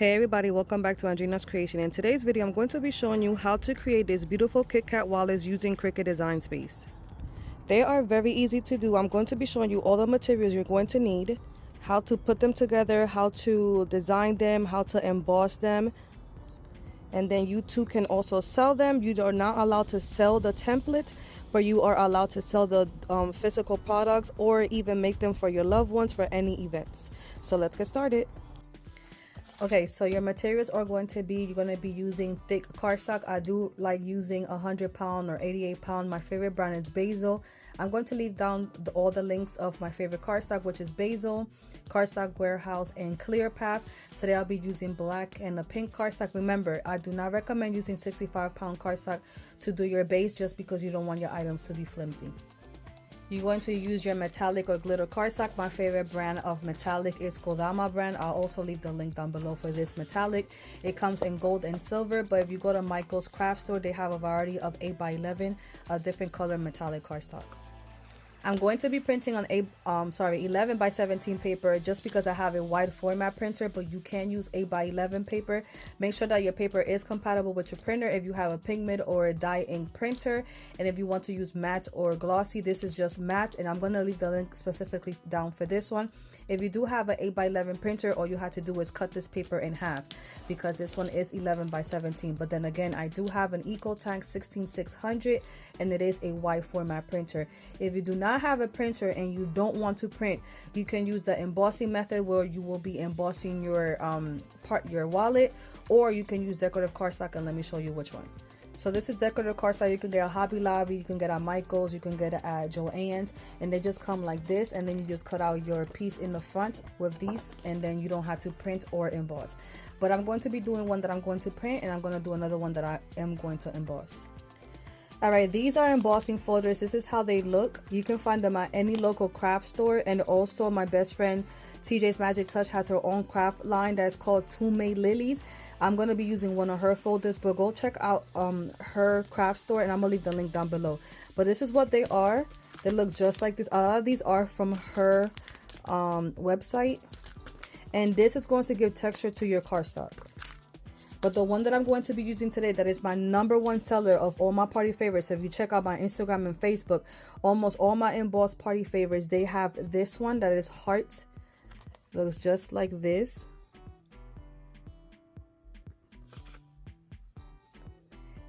Hey everybody, welcome back to Andrina's Creation. In today's video, I'm going to be showing you how to create this beautiful KitKat wallets using Cricut Design Space. They are very easy to do. I'm going to be showing you all the materials you're going to need, how to put them together, how to design them, how to emboss them, and then you too can also sell them. You are not allowed to sell the template, but you are allowed to sell the physical products or even make them for your loved ones for any events. So let's get started. Okay, so your materials are going to be, you're going to be using thick cardstock. I do like using 100-pound or 88-pound. My favorite brand is Bazzil. I'm going to leave down all the links of my favorite cardstock, which is Bazzil, Cardstock Warehouse, and Clearpath. Today I'll be using black and a pink cardstock. Remember, I do not recommend using 65-pound cardstock to do your base just because you don't want your items to be flimsy. You're going to use your metallic or glitter cardstock. My favorite brand of metallic is kodamaa brand. I'll also leave the link down below for this metallic. It comes in gold and silver, but if you go to Michael's craft store, they have a variety of 8x11 different color metallic cardstock. I'm going to be printing on 11x17 paper just because I have a wide format printer, but you can use 8x11 paper. Make sure that your paper is compatible with your printer if you have a pigment or a dye ink printer. And if you want to use matte or glossy, this is just matte, and I'm going to leave the link specifically down for this one. If you do have an 8x11 printer, all you have to do is cut this paper in half because this one is 11x17. But then again, I do have an EcoTank 16600 and it is a wide format printer. If you do not have a printer and you don't want to print, you can use the embossing method where you will be embossing your your wallet, or you can use decorative cardstock, and let me show you which one. So this is decorative cardstock. You can get at Hobby Lobby, you can get at Michael's, you can get it at Joann's, and they just come like this, and then you just cut out your piece in the front with these, and then you don't have to print or emboss. But I'm going to be doing one that I'm going to print, and I'm going to do another one that I am going to emboss. Alright, these are embossing folders. This is how they look. You can find them at any local craft store, and also my best friend TJ's Magic Touch has her own craft line that's called Two-Made Lilies. I'm going to be using one of her folders, but go check out her craft store, and I'm going to leave the link down below. But this is what they are. They look just like this. A lot of these are from her website, and this is going to give texture to your cardstock. But the one that I'm going to be using today, that is my #1 seller of all my party favorites. So if you check out my Instagram and Facebook, almost all my embossed party favorites, they have this one that is heart. Looks just like this.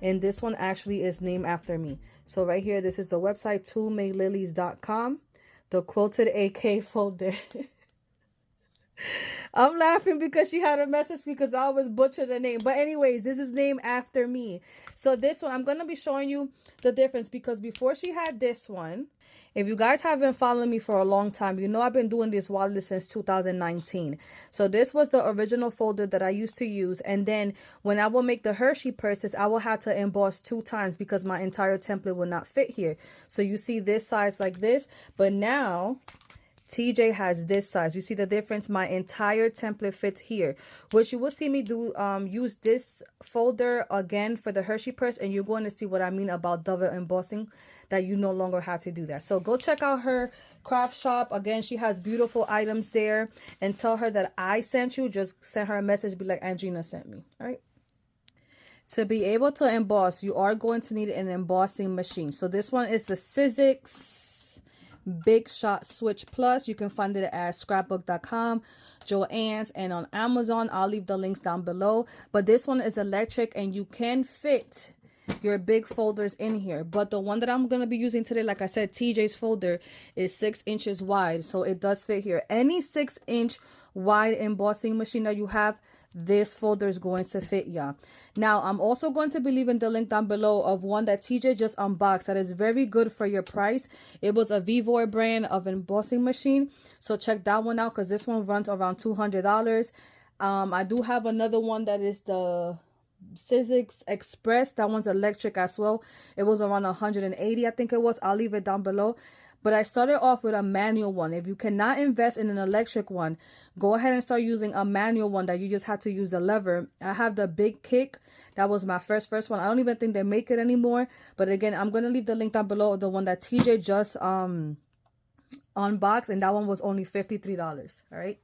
And this one actually is named after me. So right here, this is the website, twomadelilies.com. The Quilted AK folder. I'm laughing because she had a message because I always butcher the name. But anyways, this is named after me. So this one, I'm going to be showing you the difference because before she had this one, if you guys have been following me for a long time, you know I've been doing this wallet since 2019. So this was the original folder that I used to use. And then when I will make the Hershey purses, I will have to emboss 2 times because my entire template will not fit here. So you see this size like this, but now TJ has this size. You see the difference? My entire template fits here, which you will see me do use this folder again for the Hershey purse, and you're going to see what I mean about double embossing, that you no longer have to do that. So go check out her craft shop. Again, she has beautiful items there, and tell her that I sent you. Just send her a message, be like, Andrina sent me. All right. To be able to emboss, you are going to need an embossing machine. So this one is the Sizzix Big Shot Switch Plus. You can find it at scrapbook.com, Joann's, and on Amazon. I'll leave the links down below. But this one is electric, and you can fit your big folders in here. But the one that I'm going to be using today, like I said, TJ's folder is 6 inches wide, so it does fit here. Any 6-inch wide embossing machine that you have, this folder is going to fit, y'all. Now I'm also going to be leaving the link down below of one that TJ just unboxed that is very good for your price. It was a Vevor brand of embossing machine, so check that one out because this one runs around $200. I do have another one that is the Sizzix Express. That one's electric as well. It was around 180, I think it was. I'll leave it down below. But I started off with a manual one. If you cannot invest in an electric one, go ahead and start using a manual one that you just have to use the lever. I have the Big Kick. That was my first one. I don't even think they make it anymore. But again, I'm going to leave the link down below of the one that TJ just unboxed. And that one was only $53. All right.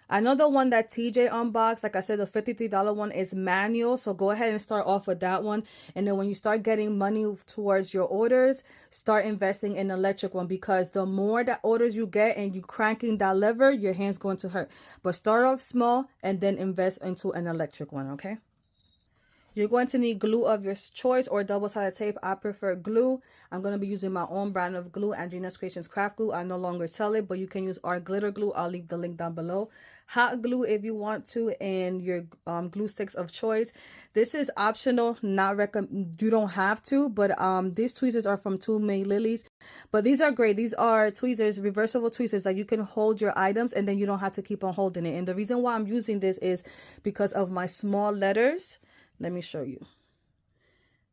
I know the one that TJ unboxed, like I said, the $53 one is manual. So go ahead and start off with that one. And then when you start getting money towards your orders, start investing in electric one, because the more that orders you get and you cranking that lever, your hand's going to hurt. But start off small and then invest into an electric one, okay? You're going to need glue of your choice or double-sided tape. I prefer glue. I'm going to be using my own brand of glue, Andrina's Creations craft glue. I no longer sell it, but you can use our glitter glue. I'll leave the link down below. Hot glue if you want to, and your glue sticks of choice. This is optional, not recommend. You don't have to, but these tweezers are from Two May Lilies. But these are great. These are tweezers, reversible tweezers that you can hold your items and then you don't have to keep on holding it. And the reason why I'm using this is because of my small letters. Let me show you.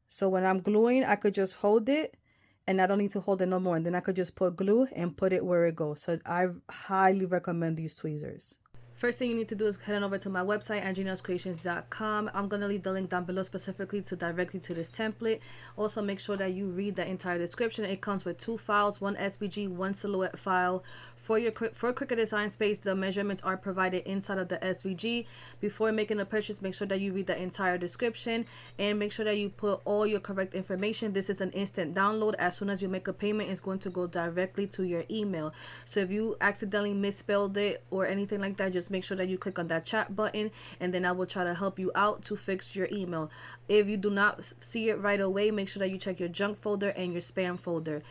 So when I'm gluing, I could just hold it and I don't need to hold it no more. And then I could just put glue and put it where it goes. So I highly recommend these tweezers. First thing you need to do is head on over to my website, andrinaskreations.com. I'm going to leave the link down below specifically to directly to this template. Also, make sure that you read the entire description. It comes with 2 files, one SVG, one silhouette file. For Cricut Design Space, the measurements are provided inside of the SVG. Before making a purchase, make sure that you read the entire description and make sure that you put all your correct information. This is an instant download. As soon as you make a payment, it's going to go directly to your email. So if you accidentally misspelled it or anything like that, just make sure that you click on that chat button and then I will try to help you out to fix your email. If you do not see it right away, make sure that you check your junk folder and your spam folder.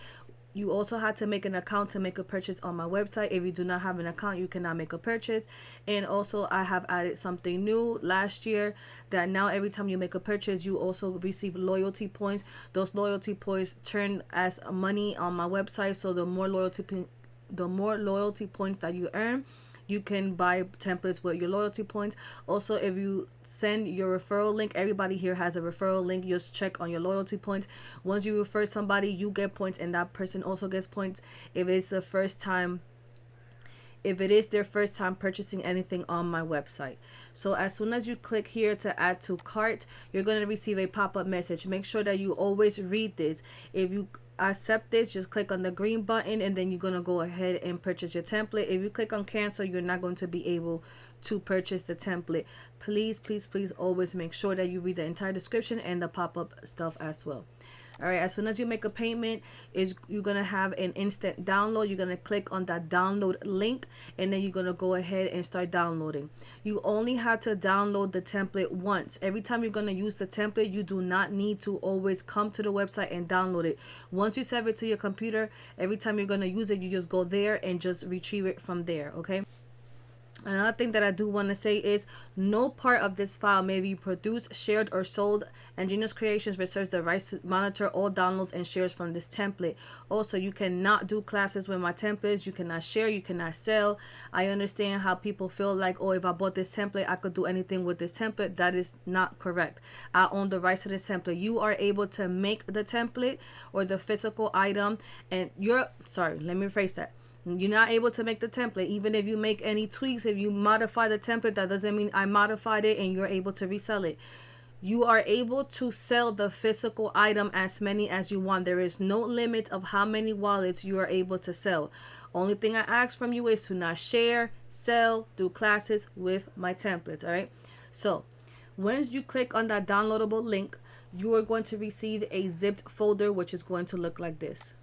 You also have to make an account to make a purchase on my website. If you do not have an account, you cannot make a purchase. And also, I have added something new last year that now every time you make a purchase, you also receive loyalty points. Those loyalty points turn as money on my website. So the more loyalty points that you earn, you can buy templates with your loyalty points. Also, if you send your referral link, everybody here has a referral link. Just check on your loyalty points. Once you refer somebody, you get points and that person also gets points if it's the first time, if it is their first time purchasing anything on my website. So as soon as you click here to add to cart, you're going to receive a pop-up message. Make sure that you always read this. If you accept this, just click on the green button and then you're going to go ahead and purchase your template. If you click on cancel, you're not going to be able to purchase the template. Please always make sure that you read the entire description and the pop-up stuff as well. All right, as soon as you make a payment, you're gonna have an instant download. You're gonna click on that download link and then you're gonna go ahead and start downloading. You only have to download the template once. Every time you're gonna use the template, you do not need to always come to the website and download it. Once you save it to your computer, every time you're gonna use it, you just go there and just retrieve it from there, okay? Another thing that I do want to say is no part of this file may be produced, shared, or sold. Andrina's Creations reserves the rights to monitor all downloads and shares from this template. Also, you cannot do classes with my templates. You cannot share. You cannot sell. I understand how people feel like, oh, if I bought this template, I could do anything with this template. That is not correct. I own the rights to this template. You are able to make the template or the physical item, and let me rephrase that. You're not able to make the template. Even if you make any tweaks, if you modify the template, that doesn't mean I modified it and you're able to resell it. You are able to sell the physical item as many as you want. There is no limit of how many wallets you are able to sell. Only thing I ask from you is to not share, sell, do classes with my templates. All right. So once you click on that downloadable link, you are going to receive a zipped folder, which is going to look like this.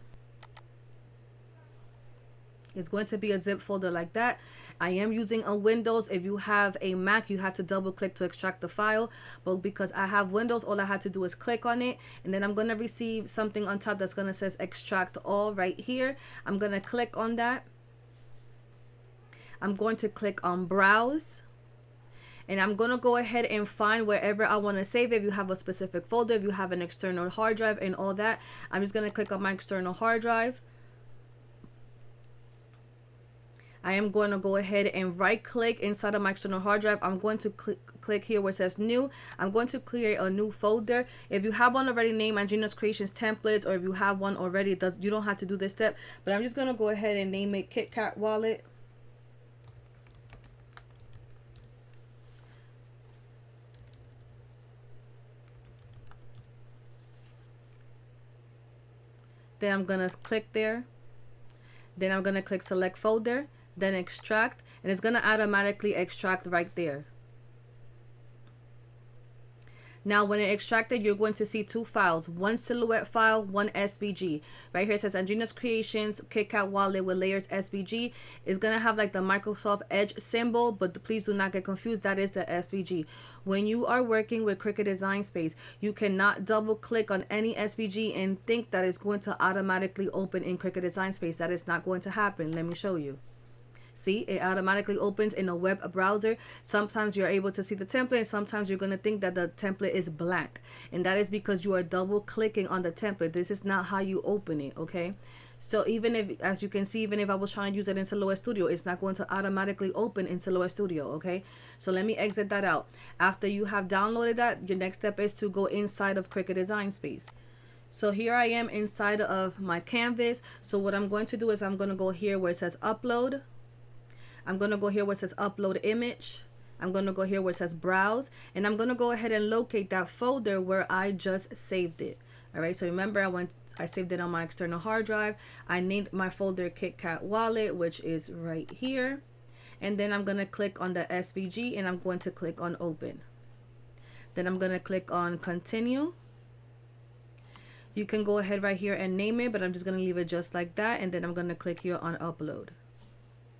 It's going to be a zip folder like that. I am using a Windows. If you have a Mac, you have to double click to extract the file. But because I have Windows, all I have to do is click on it. And then I'm going to receive something on top that's going to say extract all right here. I'm going to click on that. I'm going to click on browse. And I'm going to go ahead and find wherever I want to save. If you have a specific folder, if you have an external hard drive and all that, I'm just going to click on my external hard drive. I am going to go ahead and right click inside of my external hard drive. I'm going to click here where it says new. I'm going to create a new folder. If you have one already named Andrina's Creations templates, or if you have one already, you don't have to do this step. But I'm just going to go ahead and name it KitKat Wallet. Then I'm going to click there. Then I'm going to click select folder. then extract, and it's going to automatically extract right there. Now when it extracted, you're going to see two files, one silhouette file, one SVG. Right here it says Andrina's Creations KitKat Wallet with Layers SVG. It's going to have like the Microsoft Edge symbol, but please do not get confused. That is the SVG. When you are working with Cricut Design Space, you cannot double click on any SVG and think that it's going to automatically open in Cricut Design Space. That is not going to happen. Let me show you. See, it automatically opens in a web browser. Sometimes you're able to see the template, and sometimes you're going to think that the template is blank, and that is because you are double clicking on the template. This is not how you open it, okay? So even if, as you can see, even if I was trying to use it in Silhouette Studio, it's not going to automatically open in Silhouette Studio, okay? So let me exit that out. After you have downloaded that, your next step is to go inside of Cricut Design Space. So here I am inside of my canvas. So what I'm going to do is I'm going to go here where it says upload. I'm going to go here where it says upload image. I'm going to go here where it says browse, and I'm going to go ahead and locate that folder where I just saved it. All right, so remember I saved it on my external hard drive. I named my folder KitKat Wallet, which is right here. And then I'm going to click on the SVG, and I'm going to click on open. Then I'm going to click on continue. You can go ahead right here and name it, but I'm just going to leave it just like that. And then I'm going to click here on upload.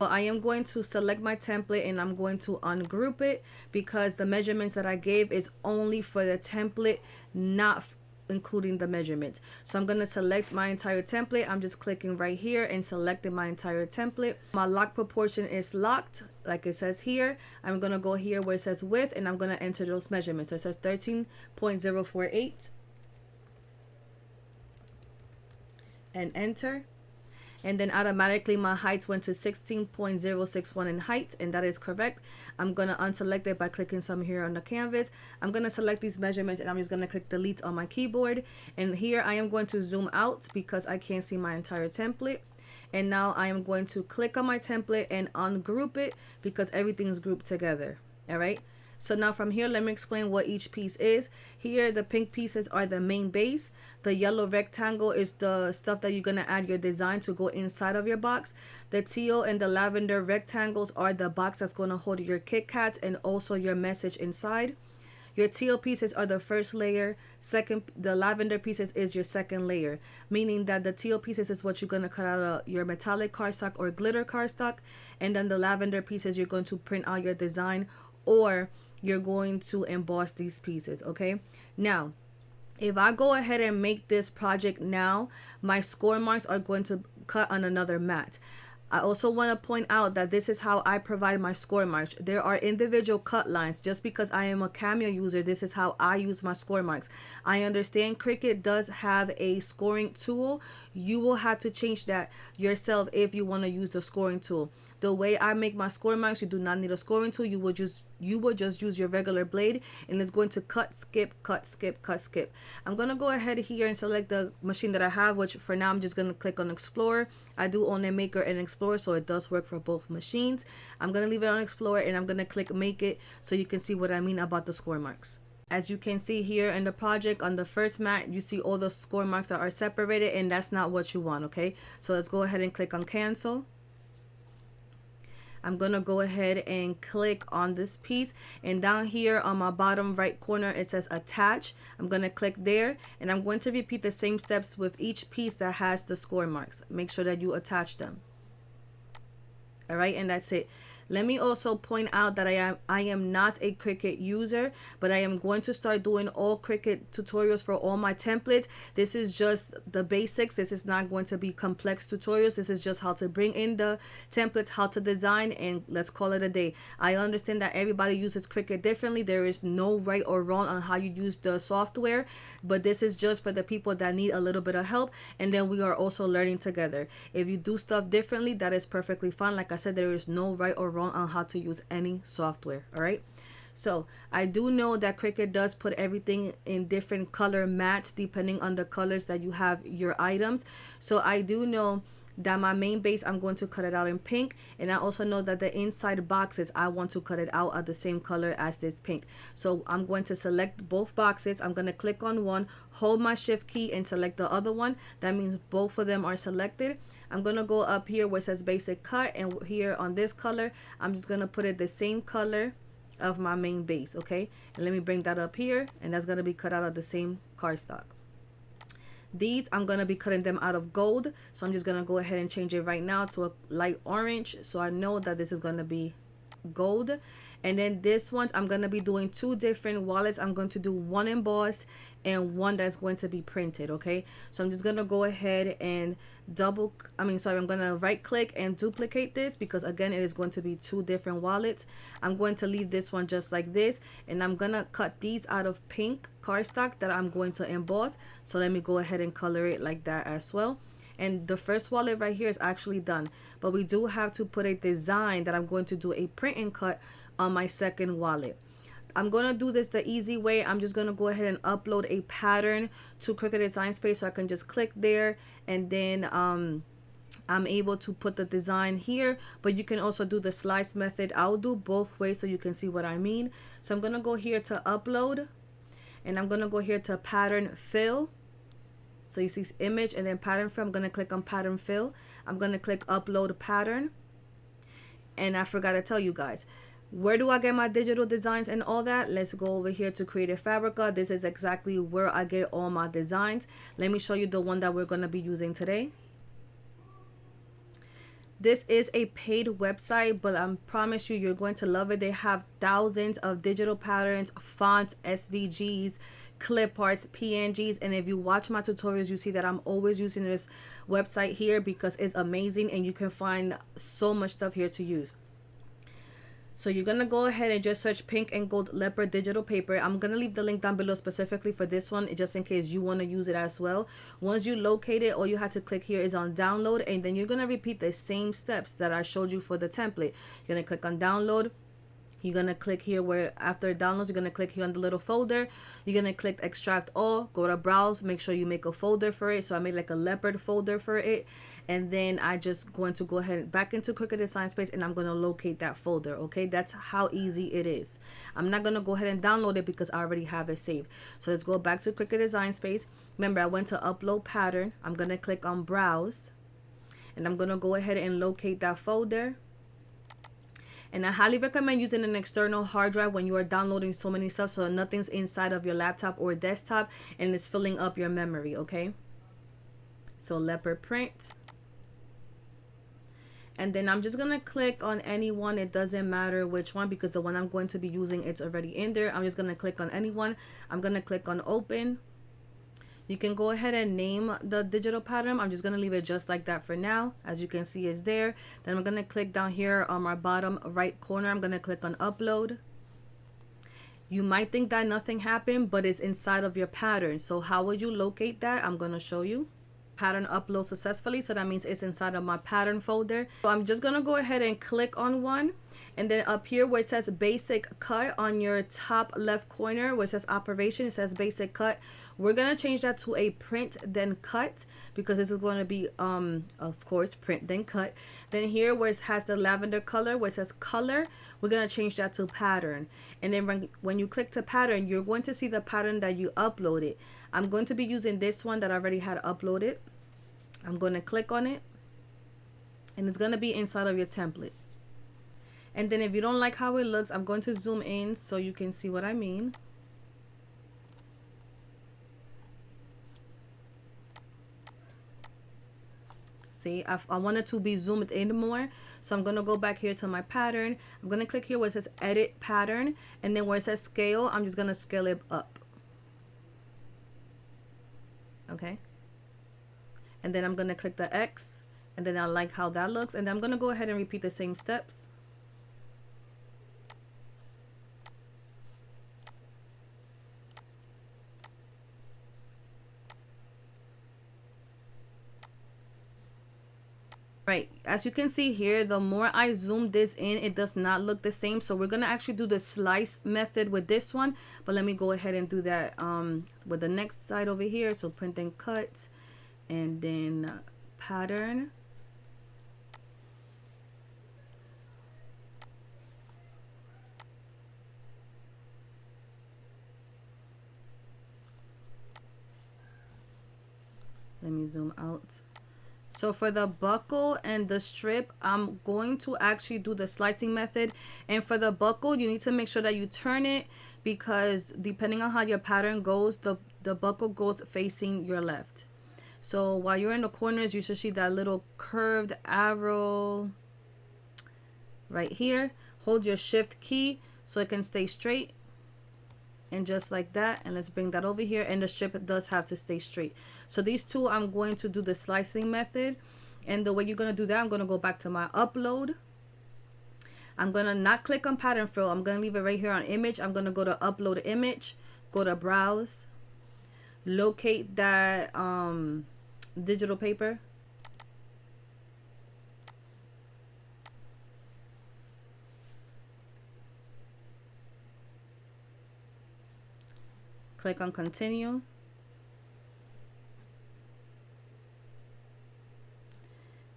I am going to select my template, and I'm going to ungroup it because the measurements that I gave is only for the template, not including the measurements. So I'm going to select my entire template. I'm just clicking right here and selecting my entire template. My lock proportion is locked like it says here. I'm going to go here where it says width, and I'm going to enter those measurements. So it says 13.048 and enter. And then automatically my height went to 16.061 in height, and that is correct. I'm going to unselect it by clicking some here on the canvas. I'm going to select these measurements, and I'm just going to click delete on my keyboard. And here I am going to zoom out because I can't see my entire template. And now I am going to click on my template and ungroup it because everything is grouped together. All right. So now from here, let me explain what each piece is. Here, the pink pieces are the main base. The yellow rectangle is the stuff that you're going to add your design to go inside of your box. The teal and the lavender rectangles are the box that's going to hold your KitKat and also your message inside. Your teal pieces are the first layer. The lavender pieces is your second layer, meaning that the teal pieces is what you're going to cut out of your metallic cardstock or glitter cardstock. And then the lavender pieces, you're going to print out your design, or you're going to emboss these pieces. Okay, now if I go ahead and make this project now, my score marks are going to cut on another mat. I also want to point out that this is how I provide my score marks. There are individual cut lines. Just because I am a Cameo user, this is how I use my score marks. I understand Cricut does have a scoring tool. You will have to change that yourself if you want to use the scoring tool. The way I make my score marks, you do not need a scoring tool. You would just use your regular blade, and it's going to cut, skip, cut, skip, cut, skip. I'm going to go ahead here and select the machine that I have, which for now I'm just going to click on Explorer. I do own a Maker and Explorer, so it does work for both machines. I'm going to leave it on Explorer, and I'm going to click Make It so you can see what I mean about the score marks. As you can see here in the project, on the first mat, you see all the score marks that are separated, and that's not what you want, okay? So let's go ahead and click on Cancel. I'm going to go ahead and click on this piece, and down here on my bottom right corner it says attach. I'm going to click there, and I'm going to repeat the same steps with each piece that has the score marks. Make sure that you attach them. All right, and that's it. Let me also point out that I am not a Cricut user, but I am going to start doing all Cricut tutorials for all my templates. This is just the basics. This is not going to be complex tutorials. This is just how to bring in the templates, how to design, and let's call it a day. I understand that everybody uses Cricut differently. There is no right or wrong on how you use the software, but this is just for the people that need a little bit of help, and then we are also learning together. If you do stuff differently, that is perfectly fine. Like I said, there is no right or wrong on how to use any software. All right, so I do know that Cricut does put everything in different color mats depending on the colors that you have your items. So I do know that my main base, I'm going to cut it out in pink, and I also know that the inside boxes, I want to cut it out at the same color as this pink. So I'm going to select both boxes. I'm going to click on one, hold my shift key, and select the other one. That means both of them are selected. I'm gonna go up here where it says basic cut, and here on this color I'm just gonna put it the same color of my main base. Okay, and let me bring that up here, and that's gonna be cut out of the same cardstock. These I'm gonna be cutting them out of gold, so I'm just gonna go ahead and change it right now to a light orange, so I know that this is gonna be gold. And then this ones I'm gonna be doing two different wallets. I'm going to do one embossed and one that's going to be printed. Okay, so I'm just gonna go ahead and I'm gonna right click and duplicate this, because again it is going to be two different wallets. I'm going to leave this one just like this, and I'm gonna cut these out of pink cardstock that I'm going to emboss. So let me go ahead and color it like that as well. And the first wallet right here is actually done, but we do have to put a design that I'm going to do a print and cut on my second wallet. I'm going to do this the easy way. I'm just going to go ahead and upload a pattern to Cricut Design Space, so I can just click there, and then I'm able to put the design here. But you can also do the slice method. I'll do both ways so you can see what I mean. So I'm going to go here to upload, and I'm going to go here to pattern fill. So you see image and then pattern fill. I'm going to click on pattern fill. I'm going to click upload pattern. And I forgot to tell you guys, where do I get my digital designs and all that? Let's go over here to Creative Fabrica. This is exactly where I get all my designs. Let me show you the one that we're going to be using today. This is a paid website, but I promise you, you're going to love it. They have thousands of digital patterns, fonts, SVGs, clip arts, PNGs, and if you watch my tutorials, you see that I'm always using this website here because it's amazing, and you can find so much stuff here to use. So you're gonna go ahead and just search pink and gold leopard digital paper. I'm gonna leave the link down below specifically for this one, just in case you want to use it as well. Once you locate it, all you have to click here is on download, and then you're gonna repeat the same steps that I showed you for the template. You're gonna click on download. You're gonna click here where after downloads, you're gonna click here on the little folder. You're gonna click extract all, go to browse, make sure you make a folder for it. So I made like a leopard folder for it, and then I just going to go ahead back into Cricut Design Space, and I'm gonna locate that folder. Okay, that's how easy it is. I'm not gonna go ahead and download it because I already have it saved. So let's go back to Cricut Design Space. Remember, I went to upload pattern. I'm gonna click on browse, and I'm gonna go ahead and locate that folder. And I highly recommend using an external hard drive when you are downloading so many stuff, so nothing's inside of your laptop or desktop and it's filling up your memory. Okay, so leopard print, and then I'm just gonna click on any one. It doesn't matter which one, because the one I'm going to be using, it's already in there. I'm just gonna click on any one. I'm gonna click on open. You can go ahead and name the digital pattern. I'm just going to leave it just like that for now. As you can see, it's there. Then I'm going to click down here on my bottom right corner. I'm going to click on upload. You might think that nothing happened, but it's inside of your pattern. So how would you locate that? I'm going to show you. Pattern upload successfully, so that means it's inside of my pattern folder. So I'm just going to go ahead and click on one. And then up here where it says basic cut on your top left corner where it says operation, it says basic cut. We're going to change that to a print then cut, because this is going to be of course print then cut. Then here where it has the lavender color where it says color, we're going to change that to pattern. And then when you click to pattern, you're going to see the pattern that you uploaded. I'm going to be using this one that I already had uploaded. I'm going to click on it, and it's going to be inside of your template. And then if you don't like how it looks, I'm going to zoom in so you can see what I mean. See, I wanted to be zoomed in more, so I'm going to go back here to my pattern. I'm going to click here where it says edit pattern, and then where it says scale, I'm just going to scale it up. Okay, and then I'm going to click the X, and then I like how that looks, and then I'm going to go ahead and repeat the same steps. Right, as you can see here, the more I zoom this in, it does not look the same. So we're gonna actually do the slice method with this one, but let me go ahead and do that with the next side over here. So print and cut, and then pattern. Let me zoom out. So for the buckle and the strip, I'm going to actually do the slicing method. And for the buckle, you need to make sure that you turn it, because depending on how your pattern goes, the buckle goes facing your left. So while you're in the corners, you should see that little curved arrow right here. Hold your shift key so it can stay straight. And just like that, and let's bring that over here, and the strip does have to stay straight. So these two, I'm going to do the slicing method. And the way you're going to do that, I'm going to go back to my upload. I'm going to not click on pattern fill. I'm going to leave it right here on image. I'm going to go to upload image, go to browse, locate that digital paper. Click on continue.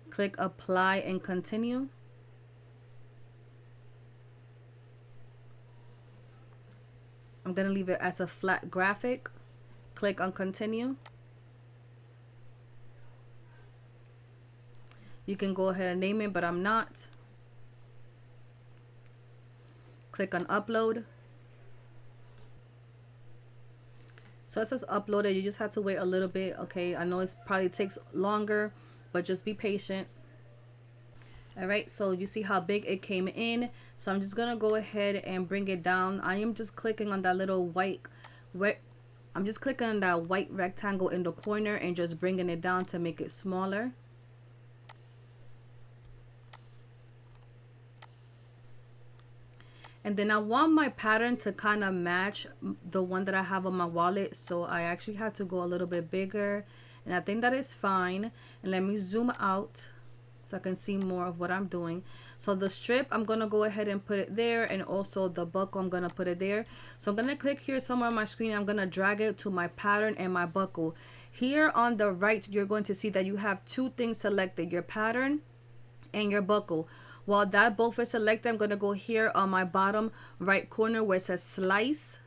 Click apply and continue. I'm going to leave it as a flat graphic. Click on continue. You can go ahead and name it, but I'm not. Click on upload. So it says uploaded. You just have to wait a little bit. Okay, I know it probably takes longer, but just be patient. All right, so you see how big it came in. So I'm just gonna go ahead and bring it down. I am just clicking on that little I'm just clicking on that white rectangle in the corner and just bringing it down to make it smaller. And then I want my pattern to kind of match the one that I have on my wallet. So I actually had to go a little bit bigger. And I think that is fine. And let me zoom out so I can see more of what I'm doing. So the strip, I'm going to go ahead and put it there. And also the buckle, I'm going to put it there. So I'm going to click here somewhere on my screen. I'm going to drag it to my pattern and my buckle. Here on the right, you're going to see that you have two things selected, your pattern and your buckle. While that both is selected, I'm going to go here on my bottom right corner where it says slice.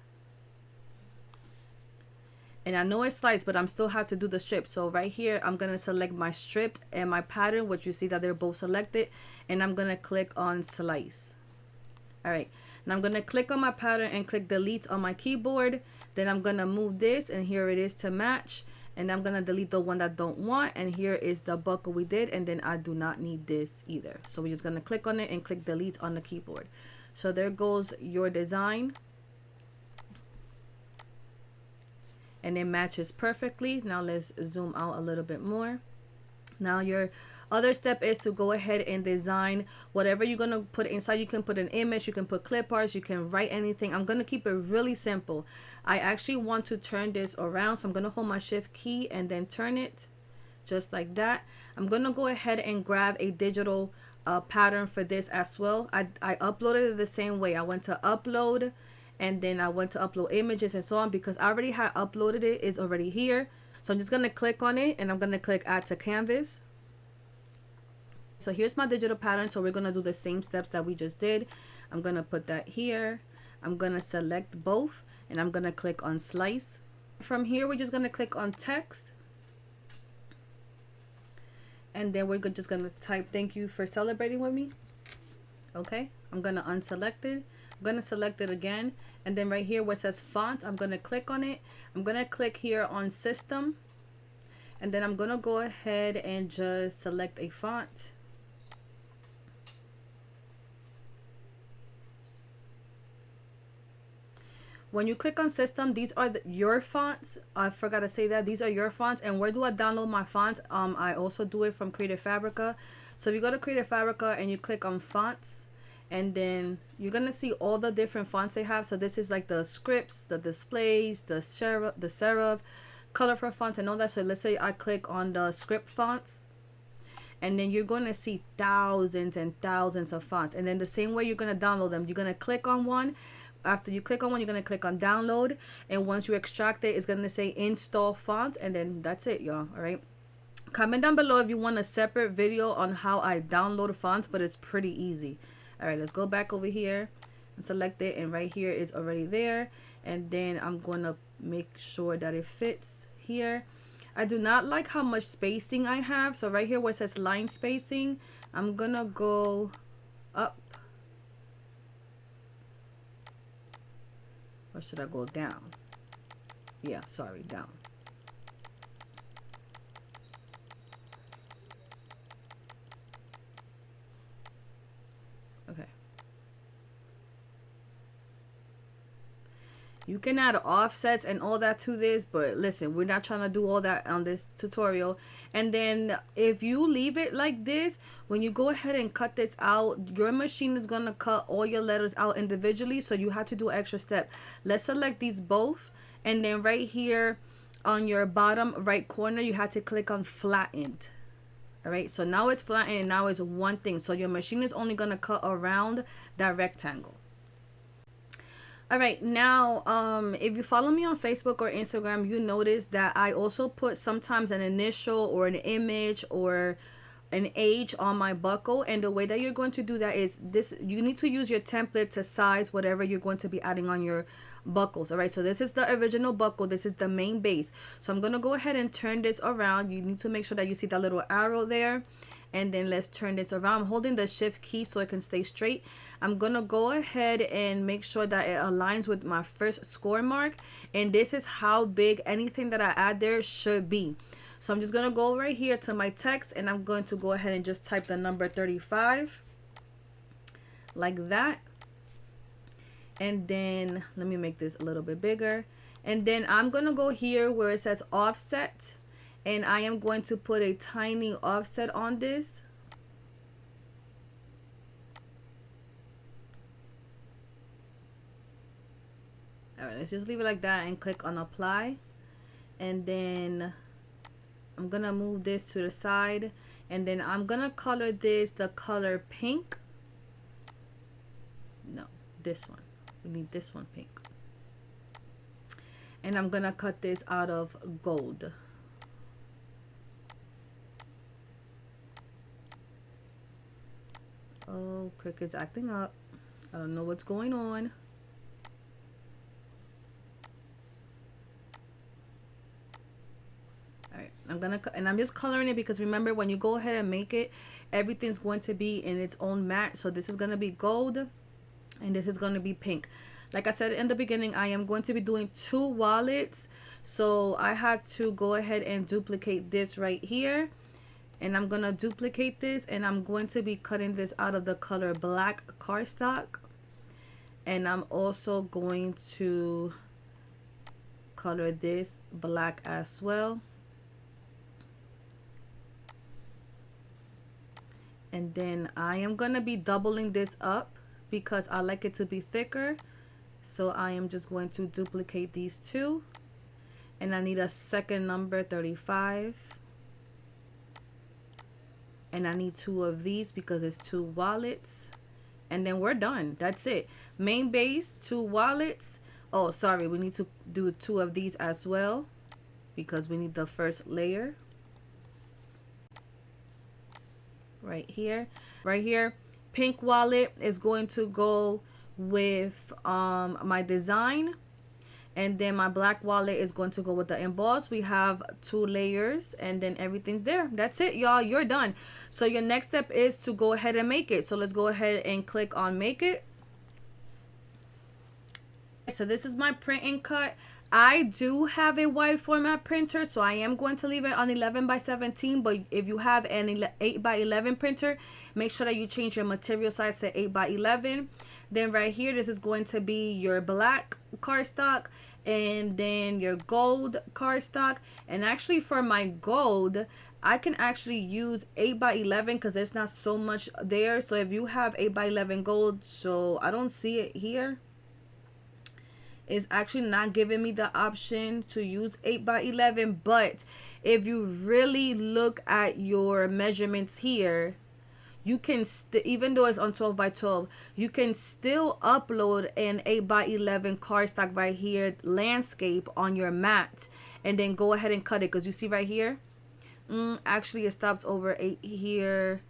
And I know it's sliced, but I'm still have to do the strip. So right here, I'm going to select my strip and my pattern, which you see that they're both selected. And I'm going to click on slice. All right. Now I'm going to click on my pattern and click delete on my keyboard. Then I'm going to move this, and here it is to match. And I'm going to delete the one that I don't want. And here is the buckle we did. And then I do not need this either. So we're just going to click on it and click delete on the keyboard. So there goes your design. And it matches perfectly. Now let's zoom out a little bit more. Now your other step is to go ahead and design whatever you're going to put inside. You can put an image, you can put clip arts, you can write anything. I'm going to keep it really simple. I actually want to turn this around, so I'm going to hold my shift key and then turn it just like that. I'm going to go ahead and grab a digital pattern for this as well. I uploaded it the same way. I went to upload, and then I went to upload images and so on, because I already had uploaded it. It's already here. So I'm just going to click on it, and I'm going to click add to canvas. So here's my digital pattern. So we're going to do the same steps that we just did. I'm going to put that here. I'm going to select both, and I'm going to click on slice. From here, we're just going to click on text. And then we're just going to type thank you for celebrating with me. Okay, I'm going to unselect it. I'm going to select it again. And then right here where it says font, I'm going to click on it. I'm going to click here on system. And then I'm going to go ahead and just select a font. When you click on system, these are your fonts. I forgot to say that these are your fonts. And where do I download my fonts? I also do it from Creative Fabrica. So if you go to Creative Fabrica and you click on fonts, and then you're gonna see all the different fonts they have. So this is like the scripts, the displays, the serif, colorful fonts, and all that. So let's say I click on the script fonts, and then you're gonna see thousands and thousands of fonts. And then the same way you're gonna download them, you're gonna click on one. After you click on one, you're going to click on download, and once you extract it, it's going to say install font, and then that's it, y'all. All right, comment down below if you want a separate video on how I download fonts, but it's pretty easy. All right, let's go back over here and select it, and right here is already there. And then I'm going to make sure that it fits here. I do not like how much spacing I have. So right here where it says line spacing, I'm gonna go up. Or should I go down? Yeah, sorry, down. Okay. You can add offsets and all that to this, but listen, we're not trying to do all that on this tutorial. And then if you leave it like this, when you go ahead and cut this out, your machine is going to cut all your letters out individually. So you have to do an extra step. Let's select these both. And then right here on your bottom right corner, you have to click on flattened. All right, so now it's flattened and now it's one thing. So your machine is only going to cut around that rectangle. All right, now if you follow me on Facebook or Instagram, you notice that I also put sometimes an initial or an image or an age on my buckle. And the way that you're going to do that is this: you need to use your template to size whatever you're going to be adding on your buckles. All right, so this is the original buckle, this is the main base. So I'm gonna go ahead and turn this around. You need to make sure that you see that little arrow there, and then let's turn this around. I'm holding the shift key so it can stay straight. I'm gonna go ahead and make sure that it aligns with my first score mark, and this is how big anything that I add there should be. So I'm just gonna go right here to my text, and I'm going to go ahead and just type the number 35 like that. And then let me make this a little bit bigger, and then I'm gonna go here where it says offset, and I am going to put a tiny offset on this. All right, let's just leave it like that and click on apply. And then I'm gonna move this to the side, and then I'm gonna color this the color pink. No, this one. We need this one pink. And I'm gonna cut this out of gold. Oh, Cricut's acting up. I don't know what's going on. Alright, I'm just coloring it because remember, when you go ahead and make it, everything's going to be in its own match. So this is going to be gold and this is going to be pink. Like I said in the beginning, I am going to be doing 2 wallets. So I had to go ahead and duplicate this right here. And I'm going to duplicate this, and I'm going to be cutting this out of the color black cardstock. And I'm also going to color this black as well. And then I am going to be doubling this up because I like it to be thicker. So I am just going to duplicate these 2. And I need a second number 35. And I need 2 of these because it's 2 wallets. And then we're done. That's it. Main base, 2 wallets. Oh, sorry. We need to do 2 of these as well because we need the first layer. Right here. Right here. Pink wallet is going to go with my design. And then my black wallet is going to go with the emboss. We have 2 layers and then everything's there. That's it, y'all. You're done. So your next step is to go ahead and make it. So let's go ahead and click on make it. So this is my print and cut. I do have a wide format printer, so I am going to leave it on 11x17. But if you have an 8x11 printer, make sure that you change your material size to 8x11. Then right here, this is going to be your black cardstock, and then your gold cardstock. And actually for my gold, I can actually use 8x11 because there's not so much there. So if you have 8x11 gold, so I don't see it here. It's actually not giving me the option to use 8x11. But if you really look at your measurements here, you can even though it's on 12x12, you can still upload an 8x11 cardstock right here, landscape, on your mat, and then go ahead and cut it. Because you see right here, actually it stops over 8 here.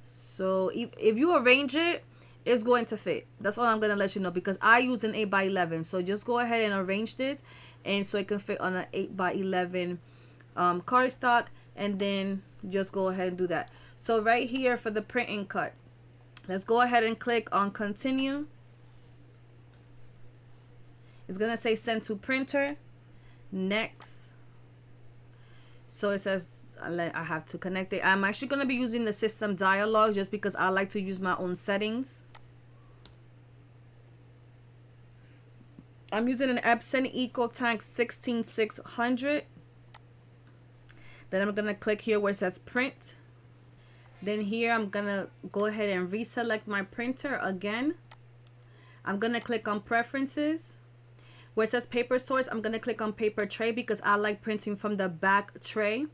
So if you arrange it, it's going to fit. That's all I'm going to let you know, because I use an 8x11. So just go ahead and arrange this, and so it can fit on an 8x11 cardstock, and then just go ahead and do that. So right here for the print and cut, let's go ahead and click on continue. It's gonna say send to printer. Next. So it says I have to connect it. I'm actually gonna be using the system dialog just because I like to use my own settings. I'm using an Epson EcoTank 16600. Then I'm gonna click here where it says print. Then here I'm gonna go ahead and reselect my printer again. I'm gonna click on preferences. Where it says paper source, I'm gonna click on paper tray because I like printing from the back tray.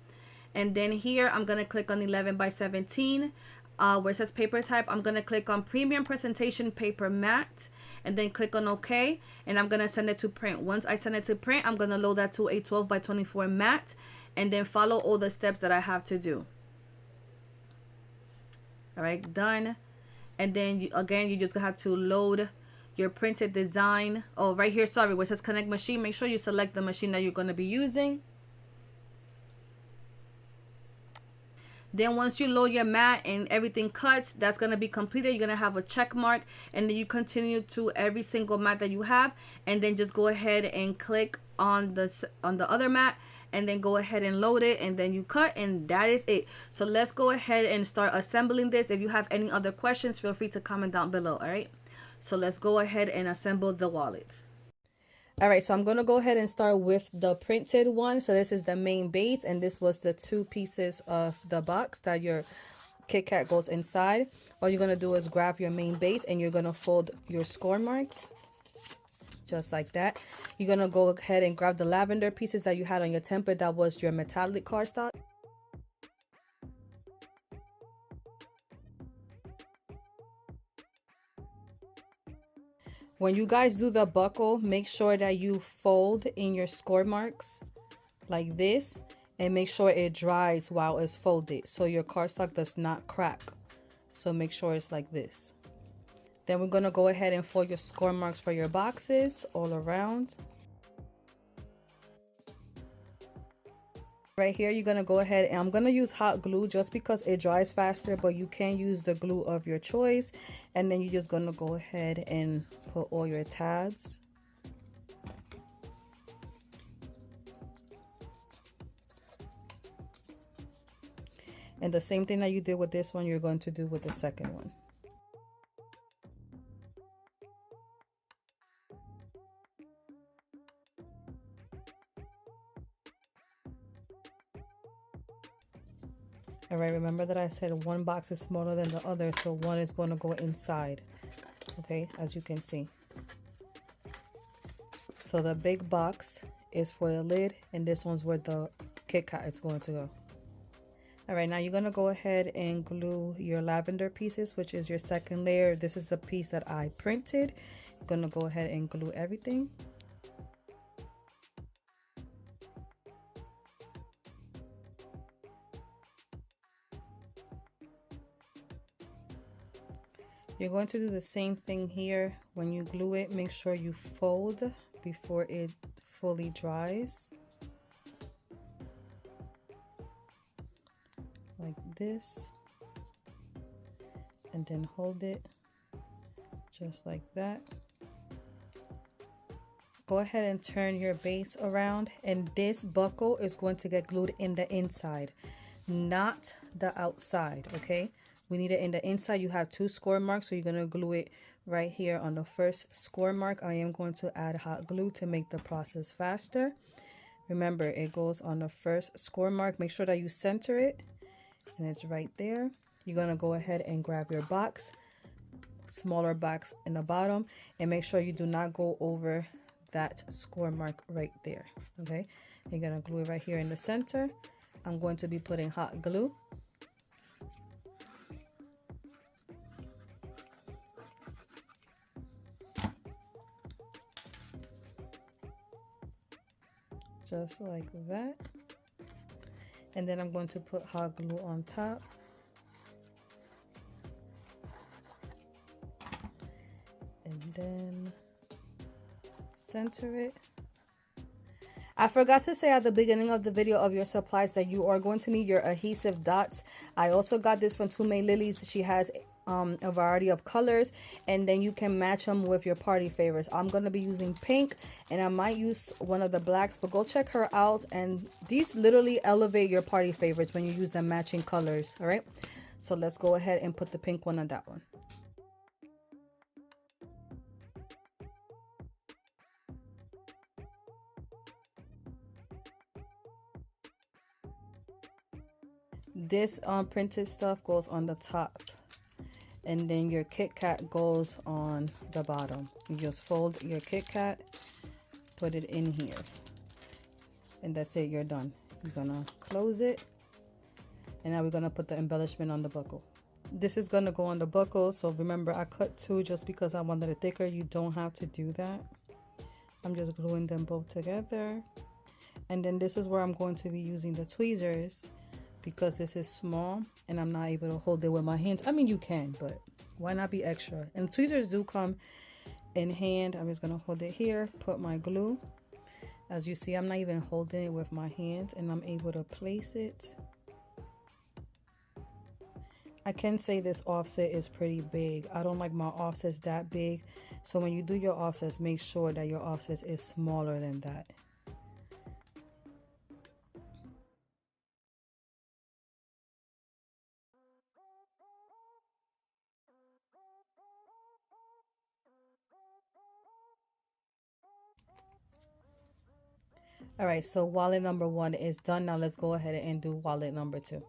And then here I'm gonna click on 11 by 17. Where it says paper type, I'm gonna click on premium presentation paper matte, and then click on OK, and I'm gonna send it to print. Once I send it to print, I'm gonna load that to a 12 by 24 matte, and then follow all the steps that I have to do. All right, done. And then again, you just have to load your printed design. Oh, right here, sorry, where it says connect machine, make sure you select the machine that you're going to be using. Then once you load your mat and everything cuts, that's going to be completed. You're going to have a check mark, and then you continue to every single mat that you have, and then just go ahead and click on the other mat, and then go ahead and load it, and then you cut, and that is it. So let's go ahead and start assembling this. If you have any other questions, feel free to comment down below. All right, so let's go ahead and assemble the wallets. All right, so I'm going to go ahead and start with the printed one. So this is the main base, and this was the 2 pieces of the box that your KitKat goes inside. All you're going to do is grab your main base, and you're going to fold your score marks just like that. You're going to go ahead and grab the lavender pieces that you had on your template. That was your metallic cardstock. When you guys do the buckle, make sure that you fold in your score marks like this, and make sure it dries while it's folded so your cardstock does not crack. So make sure it's like this. Then we're going to go ahead and fold your score marks for your boxes all around. Right here, you're going to go ahead, and I'm going to use hot glue just because it dries faster, but you can use the glue of your choice. And then you're just going to go ahead and put all your tabs. And the same thing that you did with this one, you're going to do with the second one. All right, remember that I said one box is smaller than the other, so one is going to go inside, okay, as you can see. So the big box is for the lid, and this one's where the KitKat is going to go. All right, now you're going to go ahead and glue your lavender pieces, which is your second layer. This is the piece that I printed. I'm going to go ahead and glue everything. You're going to do the same thing here. When you glue it, make sure you fold before it fully dries. Like this. And then hold it just like that. Go ahead and turn your base around, and this buckle is going to get glued in the inside, not the outside, okay? We need it in the inside. You have 2 score marks, so you're going to glue it right here on the first score mark. I am going to add hot glue to make the process faster. Remember, it goes on the first score mark. Make sure that you center it, and it's right there. You're going to go ahead and grab your box, smaller box in the bottom, and make sure you do not go over that score mark right there, okay? You're going to glue it right here in the center. I'm going to be putting hot glue. Just like that. And then I'm going to put hot glue on top. And then center it. I forgot to say at the beginning of the video of your supplies that you are going to need your adhesive dots. I also got this from Two May Lilies. She has a variety of colors, and then you can match them with your party favorites. I'm going to be using pink, and I might use one of the blacks, but go check her out. And these literally elevate your party favorites when you use the matching colors. All right, so let's go ahead and put the pink one on that one. This printed stuff goes on the top, and then your KitKat goes on the bottom. You just fold your KitKat, put it in here, and that's it. You're done. You're gonna close it, and now we're gonna put the embellishment on the buckle. This is gonna go on the buckle, so remember I cut two just because I wanted it thicker. You don't have to do that. I'm just gluing them both together, and then this is where I'm going to be using the tweezers, because this is small and I'm not able to hold it with my hands. I mean, you can, but why not be extra? And tweezers do come in hand. I'm just gonna hold it here, put my glue. As you see, I'm not even holding it with my hands, and I'm able to place it. I can say this offset is pretty big. I don't like my offsets that big, so when you do your offsets, make sure that your offsets is smaller than that. All right, so wallet number 1 is done. Now let's go ahead and do wallet number 2.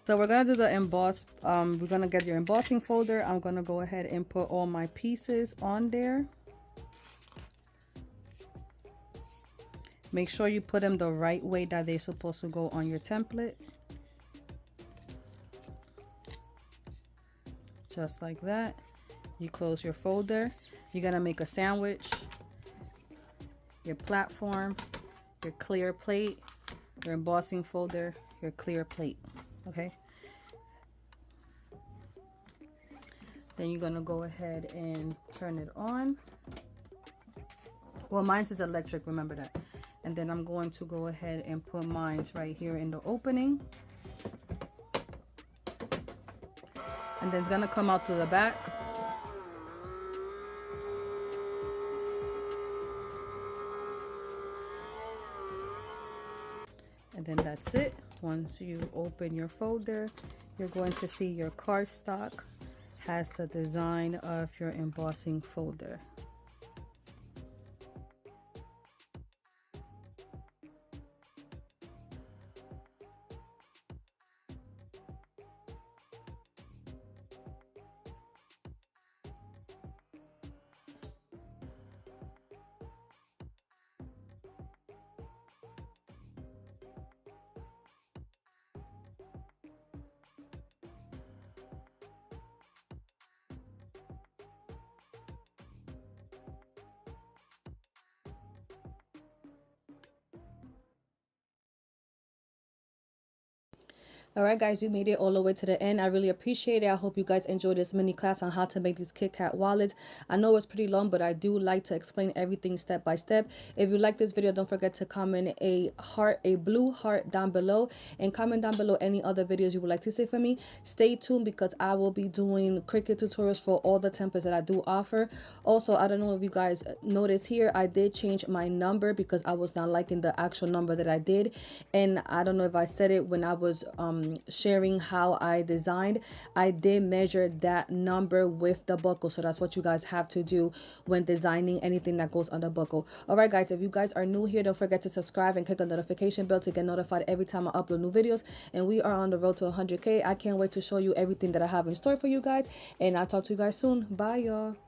So we're gonna do the emboss. We're gonna get your embossing folder. I'm gonna go ahead and put all my pieces on there. Make sure you put them the right way that they're supposed to go on your template. Just like that. You close your folder. You're gonna make a sandwich, your platform, your clear plate, your embossing folder, your clear plate. Okay, then you're gonna go ahead and turn it on. Well, mine's is electric, remember that. And then I'm going to go ahead and put mine's right here in the opening, and then it's gonna come out to the back. And then that's it. Once you open your folder, you're going to see your cardstock has the design of your embossing folder. Alright guys, you made it all the way to the end. I really appreciate it. I hope you guys enjoyed this mini class on how to make these KitKat wallets. I know it's pretty long, but I do like to explain everything step by step. If you like this video, don't forget to comment a blue heart down below, and comment down below any other videos you would like to see from me. Stay tuned because I will be doing Cricut tutorials for all the templates that I do offer. Also, I don't know if you guys noticed here, I did change my number because I was not liking the actual number that I did, and I don't know if I said it when I was sharing how I designed. I did measure that number with the buckle, so that's what you guys have to do when designing anything that goes on the buckle. Alright guys, if you guys are new here, don't forget to subscribe and click on the notification bell to get notified every time I upload new videos. And we are on the road to 100K. I can't wait to show you everything that I have in store for you guys, and I'll talk to you guys soon. Bye y'all.